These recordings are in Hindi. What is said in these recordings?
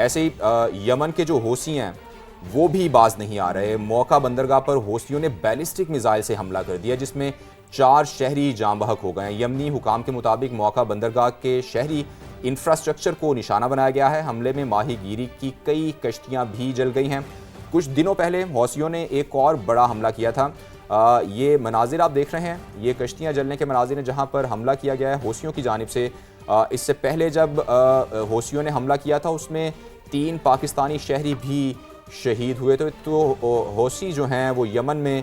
ऐसे ही यमन के जो हौसी हैं वो भी बाज नहीं आ रहे। मौका बंदरगाह पर हौसियों ने बैलिस्टिक मिसाइल से हमला कर दिया जिसमें 4 शहरी जाँ बहक हो गए। यमनी हुकाम के मुताबिक मौका बंदरगाह के शहरी इंफ्रास्ट्रक्चर को निशाना बनाया गया है। हमले में माहीगीरी की कई कश्तियाँ भी जल गई हैं। कुछ दिनों पहले हौसियों ने एक और बड़ा हमला किया था। ये मनाजिर आप देख रहे हैं, ये कश्तियाँ जलने के मनाजिर हैं जहाँ पर हमला किया गया है हौसियों की जानिब से। इससे पहले जब हौसियों ने हमला किया था उसमें 3 पाकिस्तानी शहरी भी शहीद हुए थे। तो हौसी जो हैं वो यमन में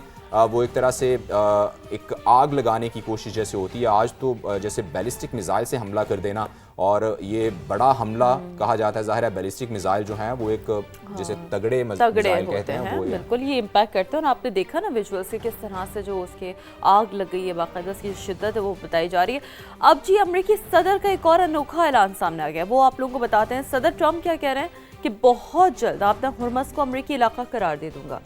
वो एक तरह से एक आग लगाने की कोशिश जैसे होती है। आज तो जैसे बैलिस्टिक मिसाइल से हमला कर देना और ये बड़ा हमला कहा जाता है। ज़ाहिर है बैलिस्टिक मिसाइल जो हैं वो एक जैसे तगड़े मिसाइल कहते हैं वो बिल्कुल ये इम्पैक्ट करते हैं। और आपने देखा ना विजुअल से किस तरह से जो उसके आग लग गई है, बाकायदा उसकी शिद्दत है वो बताई जा रही है। अब जी अमेरिकी सदर का एक और अनोखा ऐलान सामने आ गया, वो आप लोगों को बताते हैं। सदर ट्रंप क्या कह रहे हैं कि बहुत जल्द आपने हुर्मस को अमेरिकी इलाका करार दे दूंगा।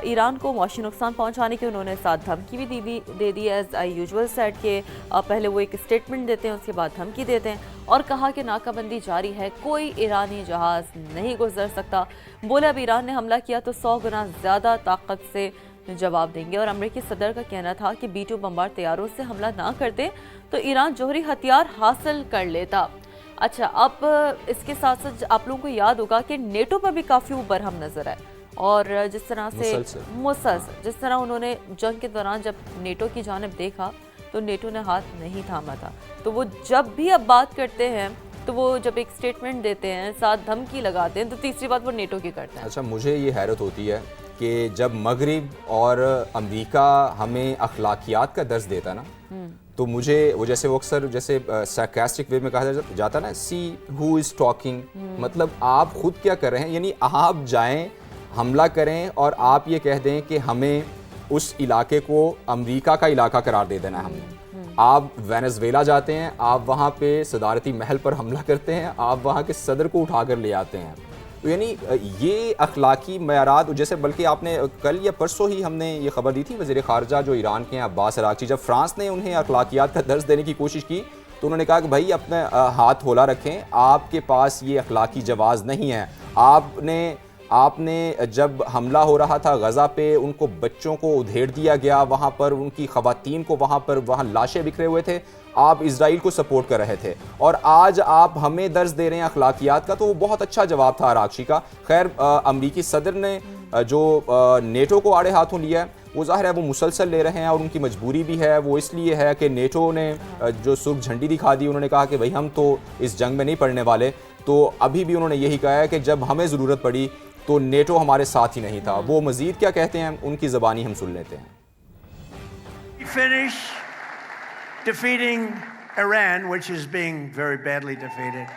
ईरान को मौशी नुकसान पहुंचाने की उन्होंने साथ धमकी भी दे दी। एज आई यूजुअल सेट के पहले वो एक स्टेटमेंट देते हैं, उसके बाद धमकी देते हैं और कहा कि नाकाबंदी जारी है, कोई ईरानी जहाज़ नहीं गुजर सकता। बोले अब ईरान ने हमला किया तो 100 गुना ज़्यादा ताकत से जवाब देंगे। और अमेरिकी सदर का कहना था कि B-2 बमबार तैयारों से हमला ना करते तो ईरान जोहरी हथियार हासिल कर लेता। अच्छा, अब इसके साथ साथ आप लोगों को याद होगा कि नेटो पर भी काफ़ी ऊपर हम नजर आए और जिस तरह से मुसलसल जिस तरह उन्होंने जंग के दौरान जब नेटो की जानिब देखा तो नेटो ने हाथ नहीं थामा था। तो वो जब भी अब बात करते हैं तो वो जब एक स्टेटमेंट देते हैं, साथ धमकी लगाते हैं, तो तीसरी बात वो नेटो की करते हैं। अच्छा, मुझे ये हैरत होती है कि जब मगरिब और अमेरिका हमें अखलाकियात का दर्स देता ना तो मुझे वो जैसे वो अक्सर जैसे सार्कास्टिक वे में कहा जाता ना, सी हु इज़ टॉकिंग, मतलब आप खुद क्या कर रहे हैं। यानी आप जाएं, हमला करें और आप ये कह दें कि हमें उस इलाके को अमेरिका का इलाका करार दे देना है हमने। आप वेनेजुएला जाते हैं, आप वहाँ पे सदारती महल पर हमला करते हैं, आप वहाँ के सदर को उठाकर ले आते हैं। तो यानी ये अखलाकी मयारात जैसे, बल्कि आपने कल या परसों ही हमने ये खबर दी थी, वज़ीर ख़ारजा जो ईरान के हैं अब्बास अराग़ची, जब फ्रांस ने उन्हें अखलाकियात का दर्स देने की कोशिश की तो उन्होंने कहा कि भाई अपने हाथ होला रखें, आपके पास ये अखलाकी जवाज़ नहीं है। आपने जब हमला हो रहा था गज़ा पे, उनको बच्चों को उधेड़ दिया गया, वहाँ पर उनकी ख़वातीन को वहाँ लाशें बिखरे हुए थे, आप इजराइल को सपोर्ट कर रहे थे और आज आप हमें दर्ज दे रहे हैं अखलाकियात का। तो वो बहुत अच्छा जवाब था अराग़ची का। खैर अमरीकी सदर ने जो नेटो को आड़े हाथों लिया है वो ज़ाहिर है वो मुसलसल ले रहे हैं और उनकी मजबूरी भी है। वो इसलिए है कि नेटो ने जो सुर्ख झंडी दिखा दी, उन्होंने कहा कि भाई हम तो इस जंग में नहीं पड़ने वाले। तो अभी भी उन्होंने यही कहा है कि जब हमें ज़रूरत पड़ी तो नेटो हमारे साथ ही नहीं था। वो मज़ीद क्या कहते हैं उनकी ज़बानी हम सुन लेते हैं। Defeating Iran, which is being very badly defeated.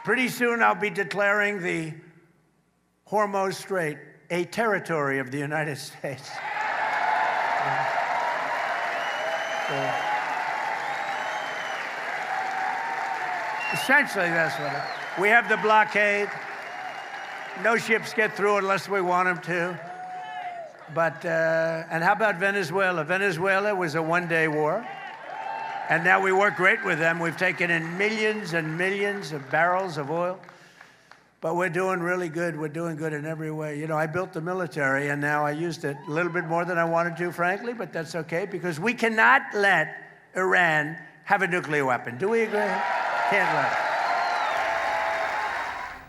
Pretty soon I'll be declaring the Hormuz Strait a territory of the United States. Essentially, that's what it is. We have the blockade. No ships get through unless we want them to. But, and how about Venezuela? Venezuela was a one-day war. And now we work great with them. We've taken in millions and millions of barrels of oil. But we're doing really good. We're doing good in every way. You know, I built the military, and now I used it a little bit more than I wanted to, frankly, but that's okay, because we cannot let Iran have a nuclear weapon. Do we agree? Can't let it.